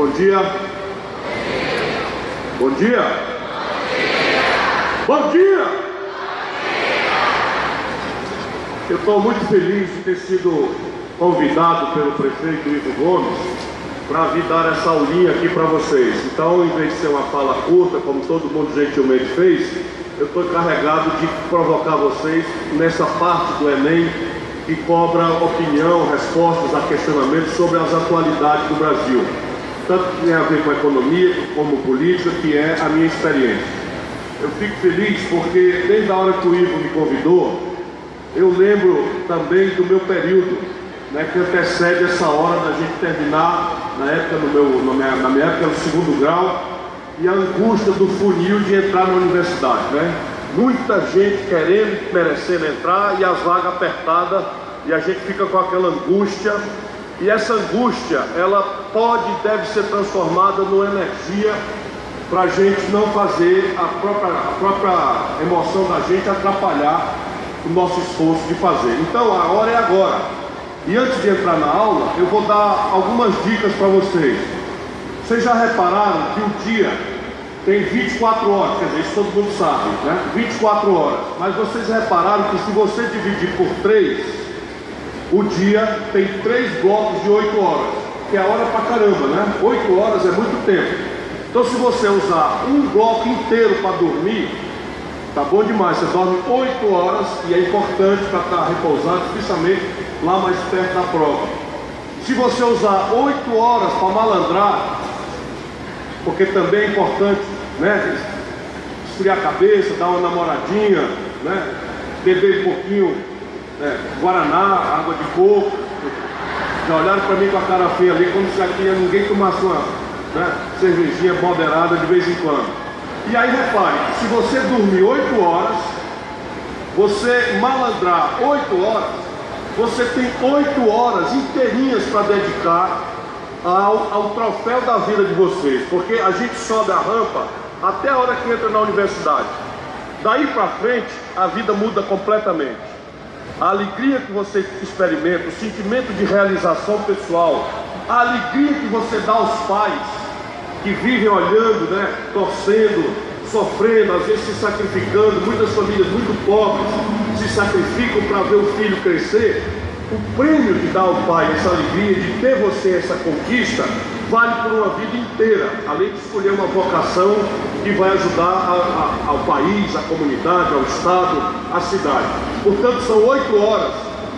Bom dia. Bom dia. Bom dia. Eu estou muito feliz de ter sido convidado pelo prefeito Ivo Gomes para vir dar essa aulinha aqui para vocês. Então, em vez de ser uma fala curta, como todo mundo gentilmente fez, eu estou encarregado de provocar vocês nessa parte do Enem que cobra opinião, respostas a questionamentos sobre as atualidades do Brasil. Tanto que tem a ver com a economia como política, que é a minha experiência. Eu fico feliz porque desde a hora que o Ivo me convidou, eu lembro também do meu período, né, que antecede essa hora da gente terminar, na minha época era o segundo grau, e a angústia do funil de entrar na universidade, né? Muita gente querendo, merecendo entrar e as vagas apertadas, e a gente fica com aquela angústia, e essa angústia, ela pode e deve ser transformada numa energia para a gente não fazer a própria emoção da gente atrapalhar o nosso esforço de fazer. Então a hora é agora. E antes de entrar na aula, eu vou dar algumas dicas para vocês. Vocês já repararam que o dia tem 24 horas, quer dizer, isso todo mundo sabe, né? 24 horas. Mas vocês repararam que se você dividir por 3, o dia tem 3 blocos de 8 horas, que é hora pra caramba, né? 8 horas é muito tempo. Então se você usar um bloco inteiro para dormir, tá bom demais, você dorme 8 horas e é importante para estar repousado, especialmente lá mais perto da prova. Se você usar 8 horas para malandrar, porque também é importante, né, esfriar a cabeça, dar uma namoradinha, né, beber um pouquinho, guaraná, água de coco. Já olharam para mim com a cara feia ali, como se aqui ninguém tomasse uma, né, cervejinha moderada de vez em quando. E aí repare, se você dormir 8 horas, você malandrar 8 horas, você tem 8 horas inteirinhas para dedicar ao troféu da vida de vocês, porque a gente sobe a rampa até a hora que entra na universidade. Daí para frente, a vida muda completamente. A alegria que você experimenta, o sentimento de realização pessoal, a alegria que você dá aos pais que vivem olhando, né, torcendo, sofrendo, às vezes se sacrificando, muitas famílias muito pobres se sacrificam para ver o filho crescer. O prêmio de dar ao pai essa alegria, de ter você essa conquista, vale por uma vida inteira, além de escolher uma vocação que vai ajudar ao país, à comunidade, ao estado, à cidade. Portanto, são 8 horas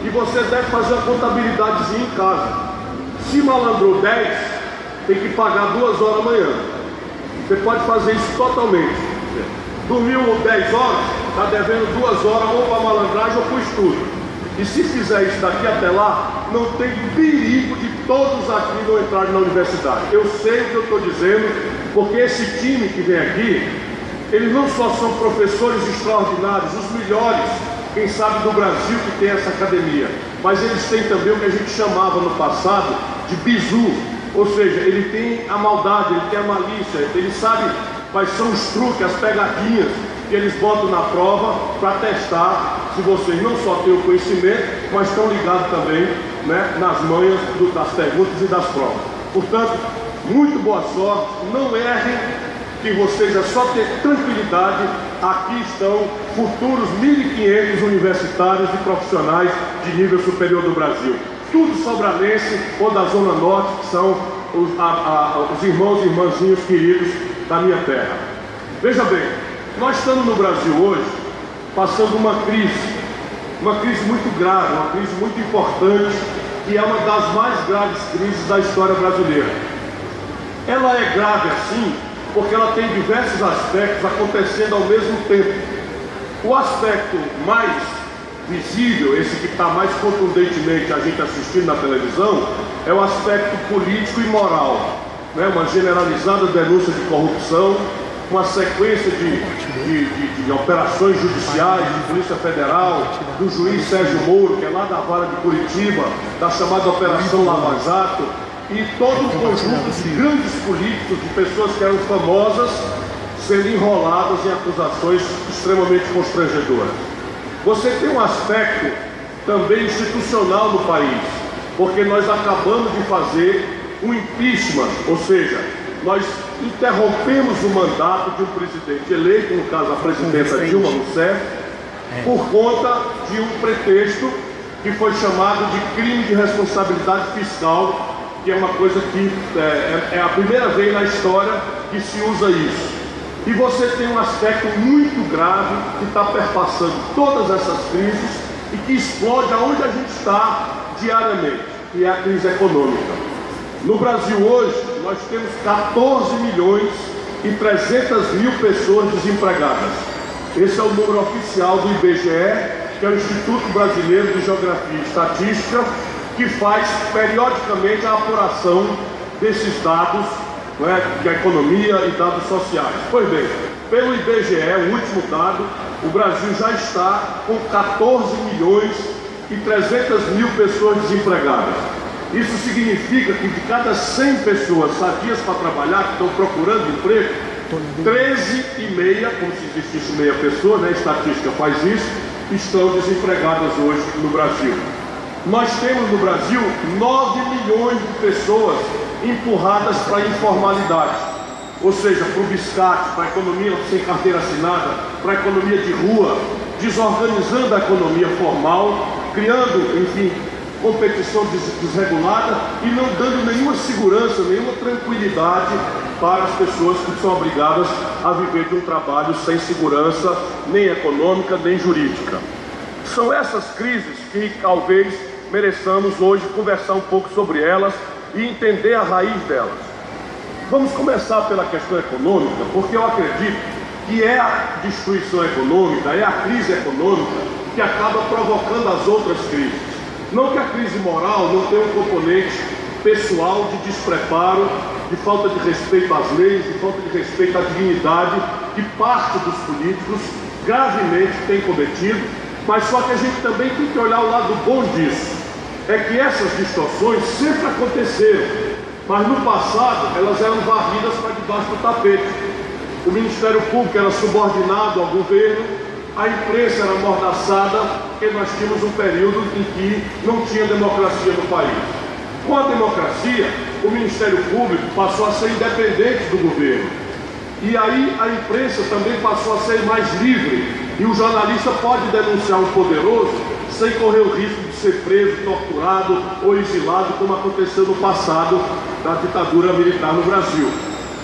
e você deve fazer uma contabilidadezinha em casa. Se malandrou 10, tem que pagar 2 horas amanhã. Você pode fazer isso totalmente. Dormiu 10 horas, está devendo 2 horas ou para malandragem ou para o estudo. E se fizer isso daqui até lá, não tem perigo de todos aqui não entrarem na universidade. Eu sei o que eu estou dizendo, porque esse time que vem aqui, eles não só são professores extraordinários, os melhores, quem sabe, do Brasil que tem essa academia, mas eles têm também o que a gente chamava no passado de bizu, ou seja, ele tem a maldade, ele tem a malícia, ele sabe quais são os truques, as pegadinhas que eles botam na prova para testar se vocês não só têm o conhecimento, mas estão ligados também, né, nas manhas das perguntas e das provas. Portanto, muito boa sorte, não errem, que vocês é só ter tranquilidade. Aqui estão futuros 1.500 universitários e profissionais de nível superior do Brasil. Tudo sobranense ou da Zona Norte, que são os irmãos e irmãzinhos queridos da minha terra. Veja bem, nós estamos no Brasil hoje passando uma crise muito grave, uma crise muito importante, que é uma das mais graves crises da história brasileira. Ela é grave assim porque ela tem diversos aspectos acontecendo ao mesmo tempo. O aspecto mais visível, esse que está mais contundentemente a gente assistindo na televisão, é o aspecto político e moral, né? Uma generalizada denúncia de corrupção, uma sequência de operações judiciais, de Polícia Federal, do juiz Sérgio Moro, que é lá da vara de Curitiba, da chamada Operação Lava Jato, e todo um conjunto de grandes políticos, de pessoas que eram famosas, sendo enroladas em acusações extremamente constrangedoras. Você tem um aspecto também institucional no país, porque nós acabamos de fazer um impeachment, ou seja, nós interrompemos o mandato de um presidente eleito, no caso a presidenta Dilma Rousseff, por conta de um pretexto que foi chamado de crime de responsabilidade fiscal, que é uma coisa que é a primeira vez na história que se usa isso. E você tem um aspecto muito grave que está perpassando todas essas crises e que explode aonde a gente está diariamente, que é a crise econômica. No Brasil hoje, nós temos 14 milhões e 300 mil pessoas desempregadas. Esse é o número oficial do IBGE, que é o Instituto Brasileiro de Geografia e Estatística, que faz periodicamente a apuração desses dados, de economia e dados sociais. Pois bem, pelo IBGE, o último dado, o Brasil já está com 14 milhões e 300 mil pessoas desempregadas. Isso significa que de cada 100 pessoas sadias para trabalhar, que estão procurando emprego, 13,5, como se existisse meia pessoa, a estatística faz isso, estão desempregadas hoje no Brasil. Nós temos no Brasil 9 milhões de pessoas empurradas para a informalidade, ou seja, para o biscate, para a economia sem carteira assinada, para a economia de rua, desorganizando a economia formal, criando, enfim, competição desregulada e não dando nenhuma segurança, nenhuma tranquilidade para as pessoas que são obrigadas a viver de um trabalho sem segurança, nem econômica, nem jurídica. São essas crises que talvez mereçamos hoje conversar um pouco sobre elas e entender a raiz delas. Vamos começar pela questão econômica, porque eu acredito que é a destruição econômica, é a crise econômica que acaba provocando as outras crises. Não que a crise moral não tenha um componente pessoal de despreparo, de falta de respeito às leis, de falta de respeito à dignidade que parte dos políticos gravemente tem cometido, mas só que a gente também tem que olhar o lado bom disso. É que essas distorções sempre aconteceram, mas no passado elas eram varridas para debaixo do tapete. O Ministério Público era subordinado ao governo, a imprensa era amordaçada, porque nós tínhamos um período em que não tinha democracia no país. Com a democracia, o Ministério Público passou a ser independente do governo. E aí a imprensa também passou a ser mais livre, e o jornalista pode denunciar um poderoso sem correr o risco de ser preso, torturado ou exilado, como aconteceu no passado da ditadura militar no Brasil.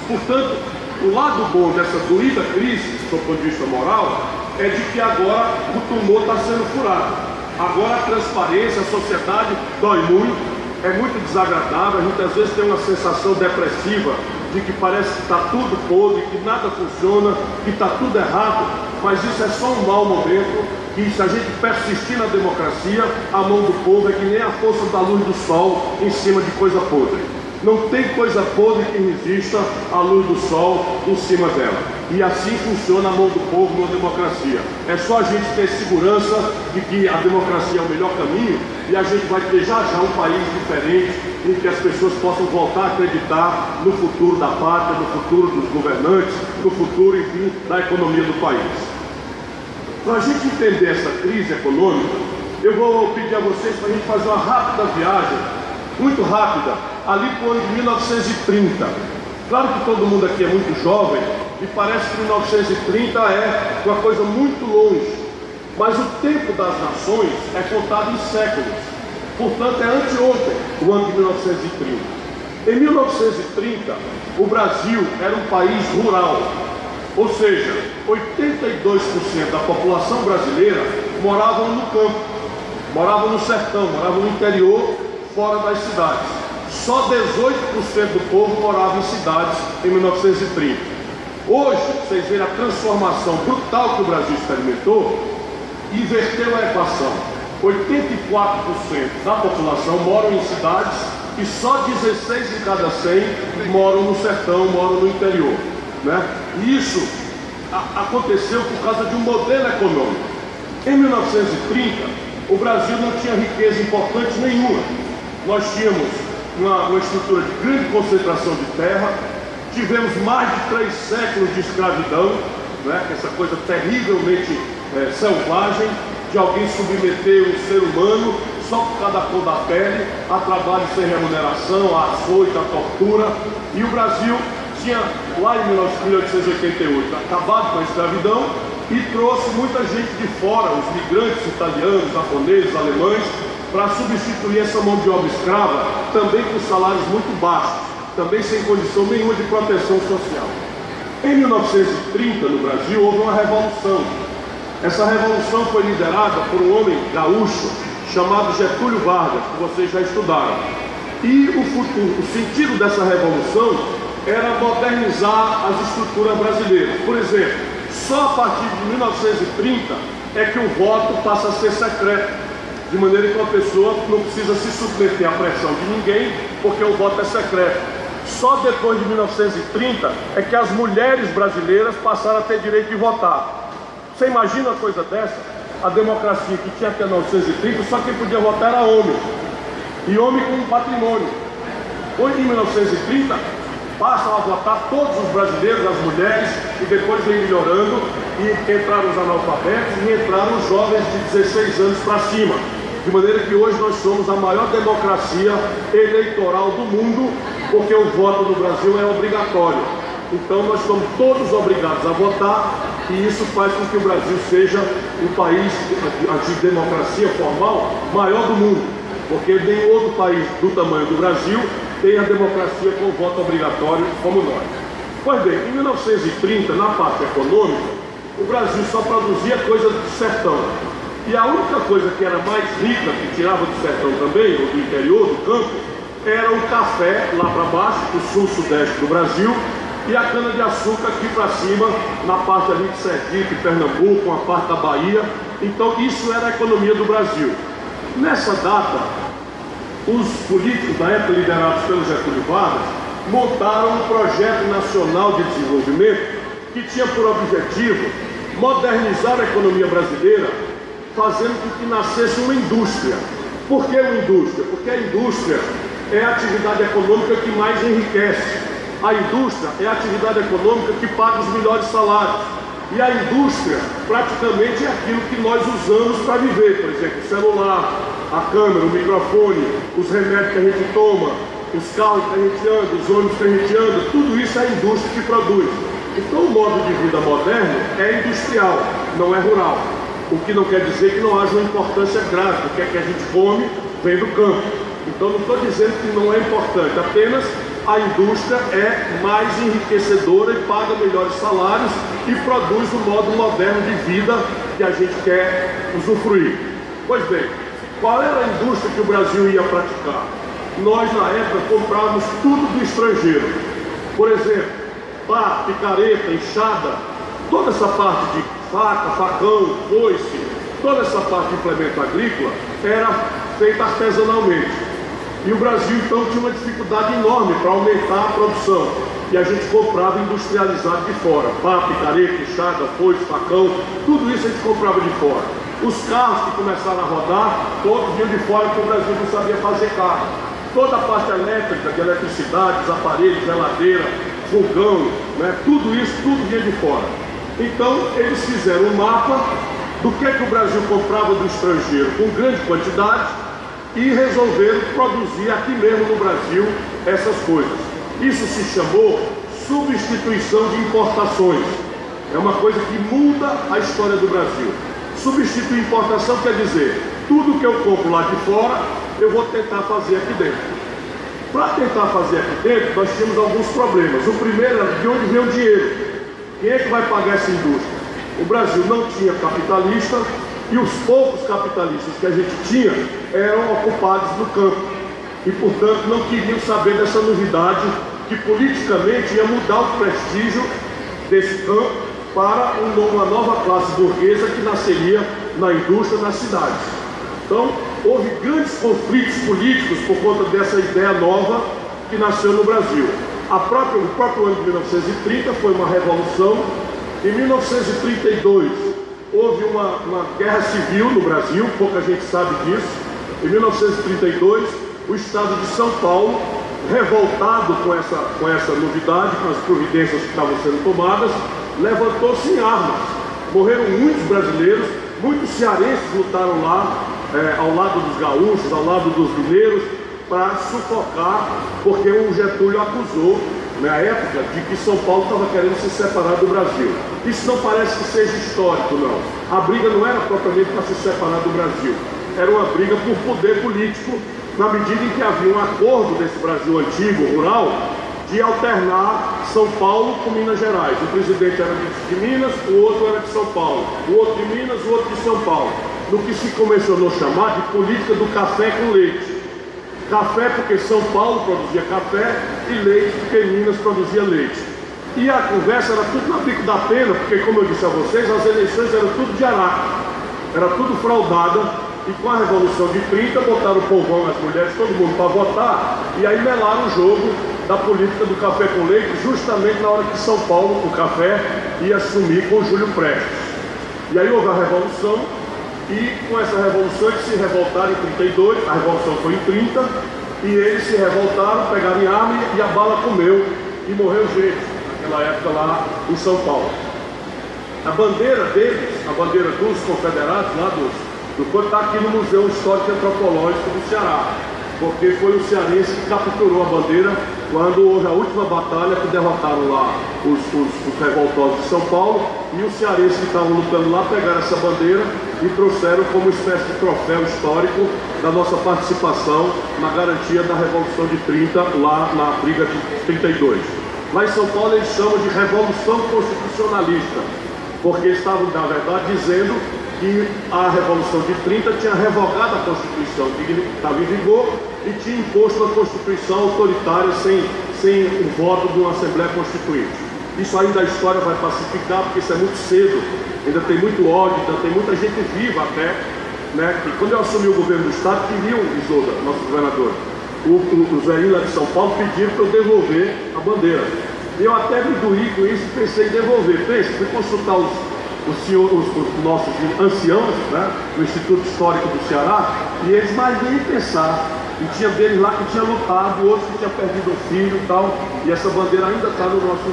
Portanto, o lado bom dessa doída crise, do ponto de vista moral, é de que agora o tumor está sendo furado. Agora a transparência, a sociedade dói muito, é muito desagradável, a gente às vezes tem uma sensação depressiva de que parece que está tudo podre, que nada funciona, que está tudo errado, mas isso é só um mau momento, e se a gente persistir na democracia, a mão do povo é que nem a força da luz do sol em cima de coisa podre. Não tem coisa podre que resista à luz do sol em cima dela. E assim funciona a mão do povo numa democracia. É só a gente ter segurança de que a democracia é o melhor caminho e a gente vai ter já um país diferente em que as pessoas possam voltar a acreditar no futuro da pátria, no futuro dos governantes, no futuro, enfim, da economia do país. Para a gente entender essa crise econômica, eu vou pedir a vocês para a gente fazer uma rápida viagem, muito rápida, ali para o ano de 1930. Claro que todo mundo aqui é muito jovem e parece que 1930 é uma coisa muito longe, mas o tempo das nações é contado em séculos, portanto é anteontem, o ano de 1930. Em 1930, o Brasil era um país rural, ou seja, 82% da população brasileira moravam no campo, moravam no sertão, moravam no interior, fora das cidades. Só 18% do povo morava em cidades em 1930. Hoje, vocês veem a transformação brutal que o Brasil experimentou, inverteu a equação. 84% da população moram em cidades e só 16 em cada 100 moram no sertão, moram no interior, E isso aconteceu por causa de um modelo econômico. Em 1930, o Brasil não tinha riqueza importante nenhuma. Nós tínhamos uma estrutura de grande concentração de terra, tivemos mais de 3 séculos de escravidão, essa coisa terrivelmente selvagem, de alguém submeter um ser humano só por causa da cor da pele, a trabalho sem remuneração, a açoite, a tortura. E o Brasil tinha, lá em 1888, acabado com a escravidão e trouxe muita gente de fora, os migrantes italianos, japoneses, alemães, para substituir essa mão de obra escrava, também com salários muito baixos, também sem condição nenhuma de proteção social. Em 1930, no Brasil, houve uma revolução. Essa revolução foi liderada por um homem gaúcho chamado Getúlio Vargas, que vocês já estudaram. E o sentido dessa revolução era modernizar as estruturas brasileiras. Por exemplo, só a partir de 1930 é que o voto passa a ser secreto, de maneira que uma pessoa não precisa se submeter à pressão de ninguém, porque o voto é secreto. Só depois de 1930 é que as mulheres brasileiras passaram a ter direito de votar. Você imagina uma coisa dessa? A democracia que tinha até 1930, só quem podia votar era homem. E homem com patrimônio. Hoje, em 1930, passam a votar todos os brasileiros, as mulheres, e depois vem melhorando, e entraram os analfabetos, e entraram os jovens de 16 anos para cima. De maneira que hoje nós somos a maior democracia eleitoral do mundo, porque o voto no Brasil é obrigatório. Então nós somos todos obrigados a votar, e isso faz com que o Brasil seja o país de democracia formal maior do mundo, porque nenhum outro país do tamanho do Brasil tem a democracia com voto obrigatório como nós. Pois bem, em 1930, na parte econômica, o Brasil só produzia coisa do sertão. E a única coisa que era mais rica, que tirava do sertão também, ou do interior, do campo, era o café lá para baixo, o sul-sudeste do Brasil, e a cana-de-açúcar aqui para cima, na parte ali de Sergipe, Pernambuco, uma parte da Bahia. Então isso era a economia do Brasil. Nessa data, os políticos da época, liderados pelo Getúlio Vargas, montaram um projeto nacional de desenvolvimento que tinha por objetivo modernizar a economia brasileira, fazendo com que nascesse uma indústria. Por que uma indústria? Porque a indústria é a atividade econômica que mais enriquece. A indústria é a atividade econômica que paga os melhores salários. E a indústria praticamente é aquilo que nós usamos para viver. Por exemplo, o celular, a câmera, o microfone, os remédios que a gente toma, os carros que a gente anda, os ônibus que a gente anda, tudo isso é a indústria que produz. Então o modo de vida moderno é industrial, não é rural. O que não quer dizer que não haja uma importância grave, porque é que a gente come vem do campo. Então não estou dizendo que não é importante, apenas a indústria é mais enriquecedora e paga melhores salários e produz o modo moderno de vida que a gente quer usufruir. Pois bem, qual era a indústria que o Brasil ia praticar? Nós, na época, comprávamos tudo do estrangeiro. Por exemplo, pá, picareta, enxada, toda essa parte de faca, facão, foice, toda essa parte de implemento agrícola era feita artesanalmente. E o Brasil, então, tinha uma dificuldade enorme para aumentar a produção. E a gente comprava industrializado de fora. Pá, picareta, enxada, foice, facão, tudo isso a gente comprava de fora. Os carros que começaram a rodar, todos vinham de fora, porque o Brasil não sabia fazer carro. Toda a parte elétrica, de eletricidade, os aparelhos, geladeira, fogão, né, tudo isso, tudo vinha de fora. Então, eles fizeram um mapa do que o Brasil comprava do estrangeiro com grande quantidade e resolveram produzir aqui mesmo no Brasil essas coisas. Isso se chamou substituição de importações. É uma coisa que muda a história do Brasil. Substituir importação quer dizer, tudo que eu compro lá de fora, eu vou tentar fazer aqui dentro. Para tentar fazer aqui dentro, nós tínhamos alguns problemas. O primeiro era de onde vem o dinheiro. Quem é que vai pagar essa indústria? O Brasil não tinha capitalista e os poucos capitalistas que a gente tinha eram ocupados no campo. E, portanto, não queriam saber dessa novidade que politicamente ia mudar o prestígio desse campo para uma nova classe burguesa que nasceria na indústria, nas cidades. Então, houve grandes conflitos políticos por conta dessa ideia nova que nasceu no Brasil. O próprio ano de 1930 foi uma revolução. Em 1932 houve uma guerra civil no Brasil, pouca gente sabe disso. Em 1932 o estado de São Paulo, revoltado com essa novidade, com as providências que estavam sendo tomadas, levantou-se em armas. Morreram muitos brasileiros, muitos cearenses lutaram lá ao lado dos gaúchos, ao lado dos mineiros, para sufocar, porque o Getúlio acusou, na época, de que São Paulo estava querendo se separar do Brasil. Isso não parece que seja histórico, não. A briga não era propriamente para se separar do Brasil, era uma briga por poder político, na medida em que havia um acordo desse Brasil antigo, rural, de alternar São Paulo com Minas Gerais. O presidente era de Minas, o outro era de São Paulo, o outro de Minas, o outro de São Paulo, no que se começou a chamar de política do café com leite. Café porque São Paulo produzia café e leite porque Minas produzia leite. E a conversa era tudo na bico da pena, porque, como eu disse a vocês, as eleições eram tudo de araque, era tudo fraudada. E com a Revolução de 30, botaram o povão, as mulheres, todo mundo para votar, e aí melaram o jogo da política do café com leite, justamente na hora que São Paulo, o café, ia sumir com Júlio Prestes. E aí houve a Revolução, e com essa Revolução eles se revoltaram em 32, a Revolução foi em 30, e eles se revoltaram, pegaram em arma e a bala comeu, e morreu gente, naquela época lá em São Paulo. A bandeira deles, a bandeira dos confederados, lá está aqui no Museu Histórico e Antropológico do Ceará, porque foi o cearense que capturou a bandeira quando houve a última batalha que derrotaram lá os revoltosos de São Paulo, e os cearenses que estavam lutando lá pegaram essa bandeira e trouxeram como espécie de troféu histórico da nossa participação na garantia da Revolução de 30, lá na briga de 32. Lá em São Paulo eles chamam de Revolução Constitucionalista, porque estavam, na verdade, dizendo que a Revolução de 30 tinha revogado a Constituição que estava em vigor e tinha imposto a Constituição autoritária sem o voto de uma Assembleia Constituinte. Isso ainda a história vai pacificar, porque isso é muito cedo, ainda tem muito ódio, ainda tem muita gente viva até, né? E quando eu assumi o governo do Estado, queriam, Isolda, nosso governador, o Zé lá de São Paulo, pediram para eu devolver a bandeira. E eu até me doí com isso e pensei em devolver. Fui consultar os nossos anciãos, né, do Instituto Histórico do Ceará, e eles mais nem pensar. E tinha deles lá que tinha lutado, outros que tinham perdido o filho e tal, e essa bandeira ainda está no nosso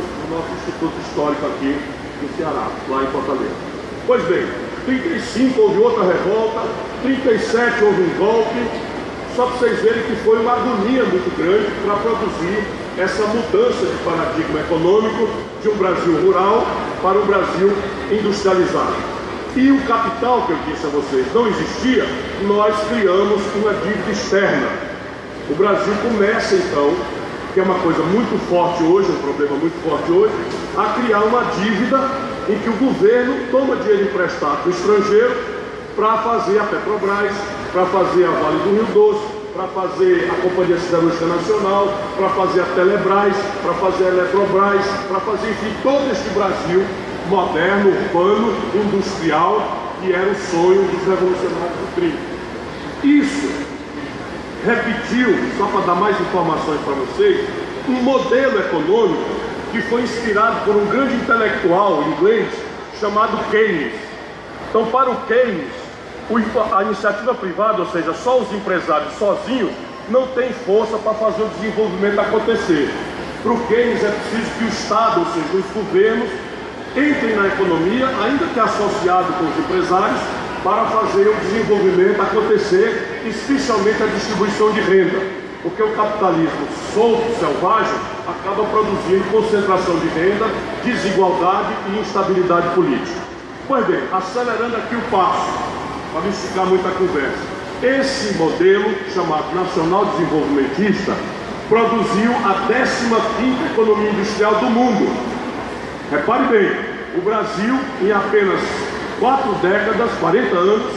Instituto Histórico aqui do Ceará, lá em Fortaleza. Pois bem, 35 houve outra revolta, 37 houve um golpe, só para vocês verem que foi uma agonia muito grande para produzir essa mudança de paradigma econômico de um Brasil rural para um Brasil industrializado. E o capital, que eu disse a vocês, não existia, nós criamos uma dívida externa. O Brasil começa, então, que é uma coisa muito forte hoje, um problema muito forte hoje, a criar uma dívida em que o governo toma dinheiro emprestado do estrangeiro para fazer a Petrobras, para fazer a Vale do Rio Doce, para fazer a Companhia Siderúrgica Nacional, para fazer a Telebrás, para fazer a Eletrobras, para fazer, enfim, todo este Brasil moderno, urbano, industrial, que era o sonho dos revolucionários do 30. Isso repetiu, só para dar mais informações para vocês, um modelo econômico que foi inspirado por um grande intelectual inglês chamado Keynes. Então, para o Keynes, a iniciativa privada, ou seja, só os empresários sozinhos, não tem força para fazer o desenvolvimento acontecer. Para o Keynes é preciso que o Estado, ou seja, os governos, entrem na economia, ainda que associado com os empresários, para fazer o desenvolvimento acontecer, especialmente a distribuição de renda. Porque o capitalismo solto, selvagem, acaba produzindo concentração de renda, desigualdade e instabilidade política. Pois bem, acelerando aqui o passo, para não esticar muita conversa. Esse modelo, chamado Nacional Desenvolvimentista, produziu a 15ª economia industrial do mundo. Repare bem, o Brasil, em apenas 4 décadas, 40 anos,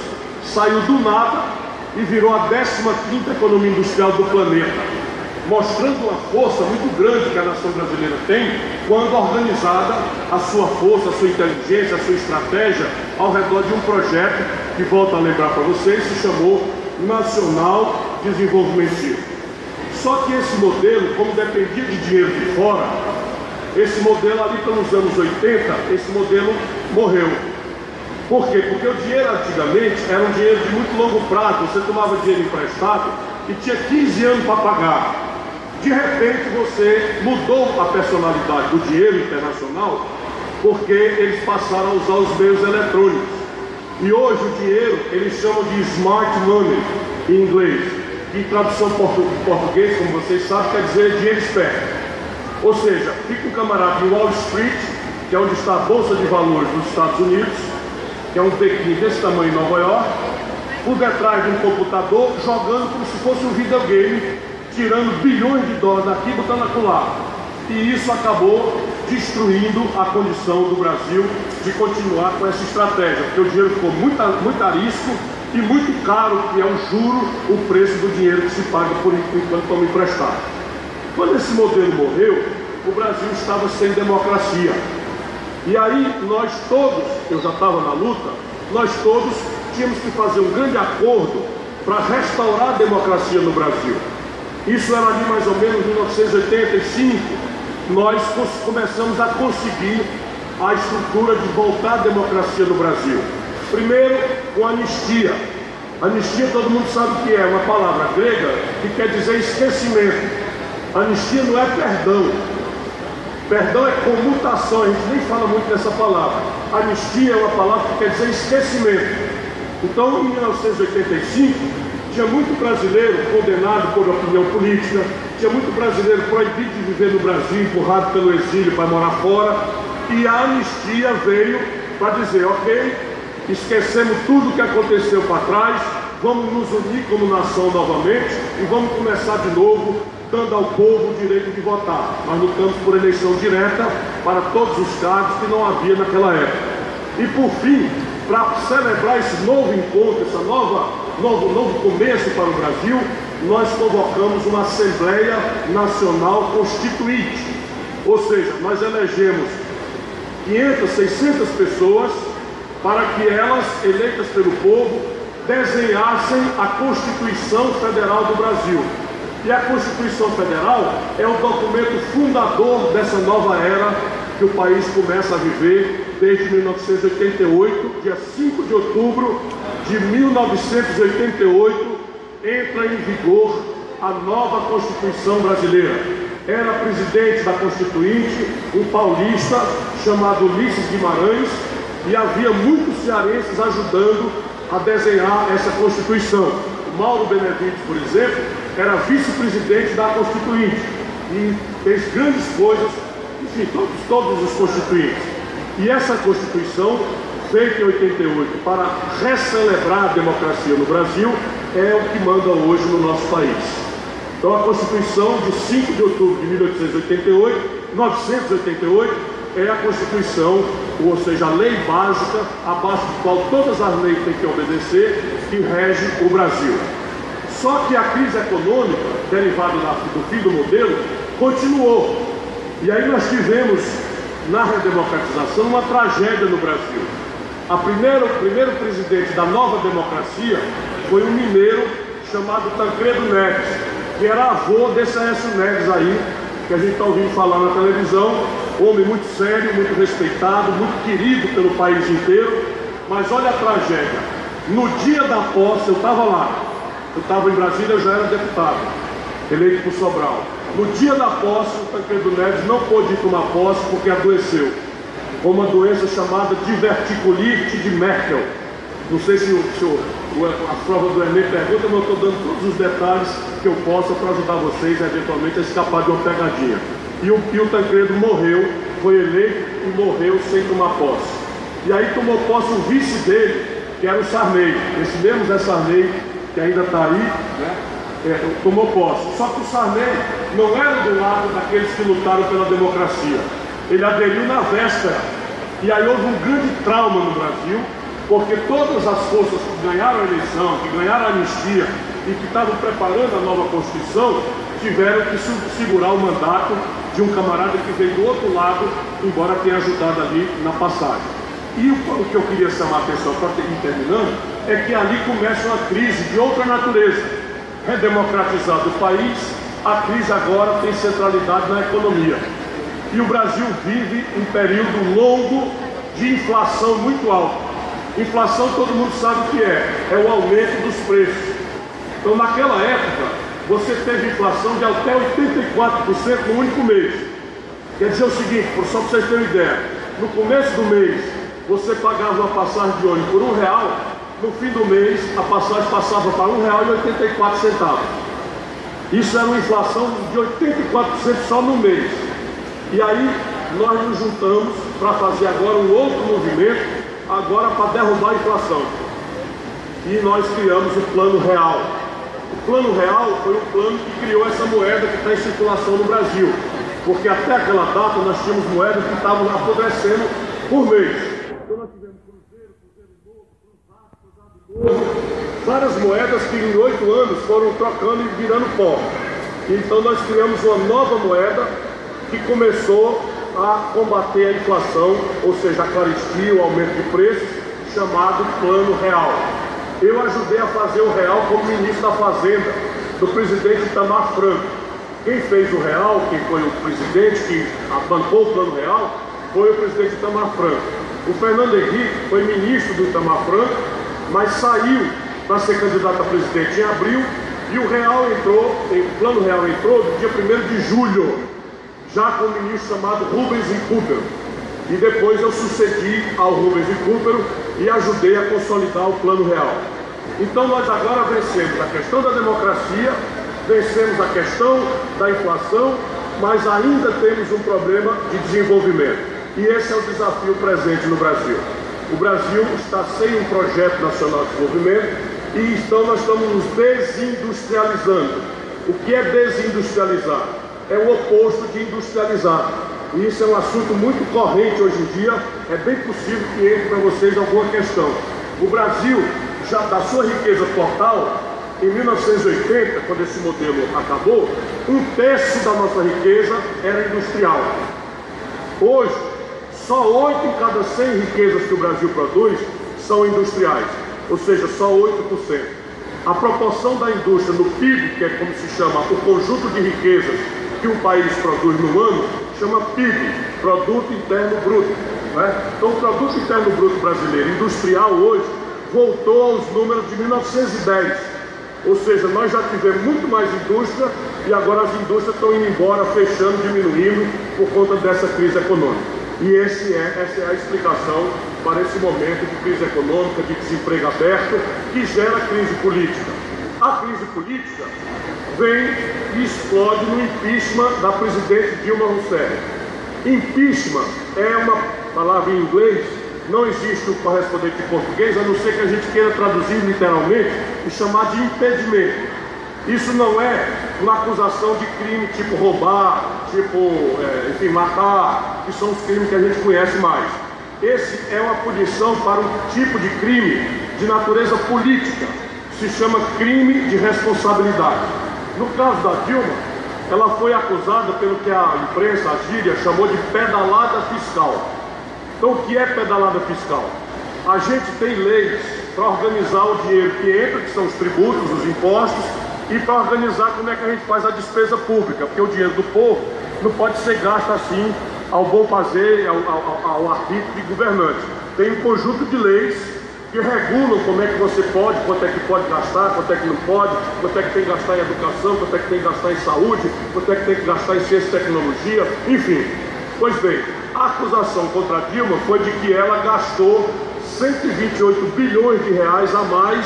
saiu do nada e virou a 15ª economia industrial do planeta, mostrando uma força muito grande que a nação brasileira tem quando organizada a sua força, a sua inteligência, a sua estratégia ao redor de um projeto que, volto a lembrar para vocês, se chamou Nacional Desenvolvimentista. Só que esse modelo, como dependia de dinheiro de fora, esse modelo ali pelos anos 80, esse modelo morreu. Por quê? Porque o dinheiro antigamente era um dinheiro de muito longo prazo, você tomava dinheiro emprestado e tinha 15 anos para pagar. De repente você mudou a personalidade do dinheiro internacional porque eles passaram a usar os meios eletrônicos. E hoje o dinheiro, eles chamam de smart money, em inglês. Que em tradução português, como vocês sabem, quer dizer dinheiro esperto. Ou seja, fica um camarada em Wall Street, que é onde está a Bolsa de Valores dos Estados Unidos, que é um bequinho desse tamanho em Nova York, por detrás de um computador, jogando como se fosse um videogame, tirando bilhões de dólares daqui e botando acolá. E isso acabou destruindo a condição do Brasil de continuar com essa estratégia, porque o dinheiro ficou muito arisco e muito caro, que é o juro, o preço do dinheiro que se paga por enquanto toma emprestado. Quando esse modelo morreu, o Brasil estava sem democracia. E aí nós todos, eu já estava na luta, nós todos tínhamos que fazer um grande acordo para restaurar a democracia no Brasil. Isso era ali mais ou menos em 1985, nós começamos a conseguir a estrutura de voltar à democracia no Brasil. Primeiro, com a anistia. Anistia, todo mundo sabe o que é, uma palavra grega que quer dizer esquecimento. Anistia não é perdão. Perdão é comutação, a gente nem fala muito dessa palavra. Anistia é uma palavra que quer dizer esquecimento. Então, em 1985, tinha muito brasileiro condenado por opinião política, tinha muito brasileiro proibido de viver no Brasil, empurrado pelo exílio para morar fora, e a anistia veio para dizer, ok, esquecemos tudo o que aconteceu para trás, vamos nos unir como nação novamente e vamos começar de novo, dando ao povo o direito de votar. Nós lutamos por eleição direta para todos os cargos que não havia naquela época. E por fim, para celebrar esse novo encontro, esse novo começo para o Brasil, nós convocamos uma Assembleia Nacional Constituinte. Ou seja, nós elegemos 500, 600 pessoas para que elas, eleitas pelo povo, desenhassem a Constituição Federal do Brasil. E a Constituição Federal é o documento fundador dessa nova era que o país começa a viver desde 1988, dia 5 de outubro de 1988, entra em vigor a nova Constituição brasileira. Era presidente da Constituinte um paulista chamado Ulisses Guimarães, e havia muitos cearenses ajudando a desenhar essa Constituição. O Mauro Benevides, por exemplo, era vice-presidente da Constituinte e fez grandes coisas, enfim, todos os constituintes. E essa Constituição, feita em 88 para recelebrar a democracia no Brasil, é o que manda hoje no nosso país. Então a Constituição de 5 de outubro de 1988, é a Constituição, ou seja, a lei básica, abaixo da qual todas as leis têm que obedecer, que rege o Brasil. Só que a crise econômica, derivada do fim do modelo, continuou. E aí nós tivemos, na redemocratização, uma tragédia no Brasil. O primeiro presidente da nova democracia foi um mineiro chamado Tancredo Neves, que era avô desse Aécio Neves aí, que a gente está ouvindo falar na televisão, homem muito sério, muito respeitado, muito querido pelo país inteiro. Mas olha a tragédia. No dia da posse, eu estava lá, eu estava em Brasília, eu já era deputado, eleito por Sobral. No dia da posse, o Tancredo Neves não pôde tomar posse porque adoeceu com uma doença chamada diverticulite de Merkel. Não sei se a prova do Enem pergunta, mas eu estou dando todos os detalhes que eu possa para ajudar vocês, eventualmente, a escapar de uma pegadinha. E o Tancredo morreu, foi eleito e morreu sem tomar posse. E aí tomou posse o vice dele, que era o Sarney. Esse mesmo Zé Sarney, que ainda está aí, né? Tomou posse. Só que o Sarney não era do lado daqueles que lutaram pela democracia. Ele aderiu na véspera. E aí houve um grande trauma no Brasil, porque todas as forças que ganharam a eleição, que ganharam a anistia e que estavam preparando a nova Constituição, tiveram que segurar o mandato de um camarada que veio do outro lado, embora tenha ajudado ali na passagem. E o que eu queria chamar a atenção para ir terminando, é que ali começa uma crise de outra natureza. Redemocratizado o país, a crise agora tem centralidade na economia. E o Brasil vive um período longo de inflação muito alta. Inflação todo mundo sabe o que é o aumento dos preços. Então naquela época, você teve inflação de até 84% no único mês. Quer dizer o seguinte, só para vocês terem uma ideia, no começo do mês você pagava uma passagem de ônibus por R$1, no fim do mês a passagem passava para R$1,84. Isso era uma inflação de 84% só no mês. E aí nós nos juntamos para fazer agora um outro movimento, agora para derrubar a inflação. E nós criamos o Plano Real. O Plano Real foi o plano que criou essa moeda que está em circulação no Brasil. Porque até aquela data nós tínhamos moedas que estavam apodrecendo por mês. Então nós tivemos cruzeiro, cruzeiro novo, cruzado, cruzado novo, várias moedas que em 8 anos foram trocando e virando pó. Então nós criamos uma nova moeda que começou a combater a inflação, ou seja, a carestia, o aumento de preços, chamado Plano Real. Eu ajudei a fazer o Real como ministro da Fazenda, do presidente Itamar Franco. Quem fez o Real, quem foi o presidente que bancou o Plano Real, foi o presidente Itamar Franco. O Fernando Henrique foi ministro do Itamar Franco, mas saiu para ser candidato a presidente em abril, e o Real entrou, o Plano Real entrou no dia 1º de julho, já com um ministro chamado Rubens Recupero. E depois eu sucedi ao Rubens Recupero e ajudei a consolidar o Plano Real. Então nós agora vencemos a questão da democracia, vencemos a questão da inflação, mas ainda temos um problema de desenvolvimento. E esse é o desafio presente no Brasil. O Brasil está sem um projeto nacional de desenvolvimento e então nós estamos nos desindustrializando. O que é desindustrializar? É o oposto de industrializar. E isso é um assunto muito corrente hoje em dia. É bem possível que entre para vocês alguma questão. O Brasil, já da sua riqueza total, em 1980, quando esse modelo acabou, 1/3 da nossa riqueza era industrial. Hoje, só 8 em cada 100 riquezas que o Brasil produz são industriais, ou seja, só 8%. A proporção da indústria no PIB, que é como se chama o conjunto de riquezas que um país produz no ano, chama PIB, Produto Interno Bruto. Né? Então, o Produto Interno Bruto brasileiro industrial hoje voltou aos números de 1910. Ou seja, nós já tivemos muito mais indústria e agora as indústrias estão indo embora, fechando, diminuindo por conta dessa crise econômica. E essa é a explicação para esse momento de crise econômica, de desemprego aberto, que gera crise política. A crise política vem e explode no impeachment da presidente Dilma Rousseff. Impeachment é uma palavra em inglês, não existe o correspondente em português, a não ser que a gente queira traduzir literalmente e chamar de impedimento. Isso não é uma acusação de crime tipo roubar, tipo, enfim, matar, que são os crimes que a gente conhece mais. Esse é uma punição para um tipo de crime de natureza política, se chama crime de responsabilidade. No caso da Dilma, ela foi acusada pelo que a imprensa, a gíria, chamou de pedalada fiscal. Então, o que é pedalada fiscal? A gente tem leis para organizar o dinheiro que entra, que são os tributos, os impostos, e para organizar como é que a gente faz a despesa pública, porque o dinheiro do povo não pode ser gasto assim, ao bom fazer, ao arbítrio de governantes. Tem um conjunto de leis que regulam como é que você pode, quanto é que pode gastar, quanto é que não pode, quanto é que tem que gastar em educação, quanto é que tem que gastar em saúde, quanto é que tem que gastar em ciência e tecnologia, enfim. Pois bem, a acusação contra a Dilma foi de que ela gastou 128 bilhões de reais a mais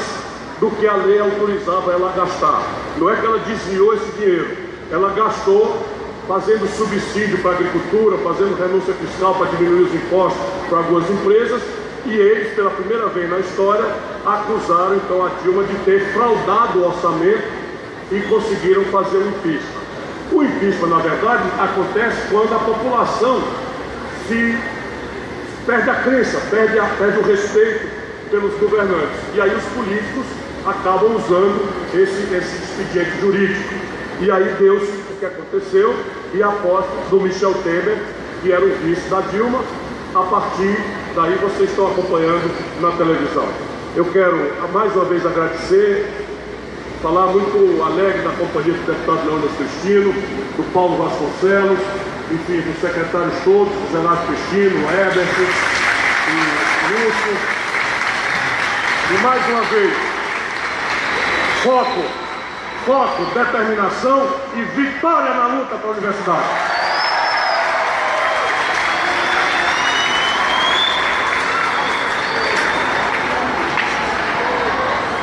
do que a lei autorizava ela a gastar. Não é que ela desviou esse dinheiro, ela gastou fazendo subsídio para a agricultura, fazendo renúncia fiscal para diminuir os impostos para algumas empresas, e eles, pela primeira vez na história, acusaram então a Dilma de ter fraudado o orçamento e conseguiram fazer o impeachment. O impeachment, na verdade, acontece quando a população se perde a crença, perde o respeito pelos governantes. E aí os políticos acabam usando esse expediente jurídico. E aí deu-se o que aconteceu e a posse do Michel Temer, que era o vice da Dilma. A partir daí vocês estão acompanhando na televisão. Eu quero mais uma vez agradecer, falar muito alegre da companhia do deputado Leônidas Cristino, do Paulo Vasconcelos, enfim, dos secretários todos, o Renato Cristino, o Herbert, o Lúcio. E mais uma vez, foco, determinação e vitória na luta para a universidade.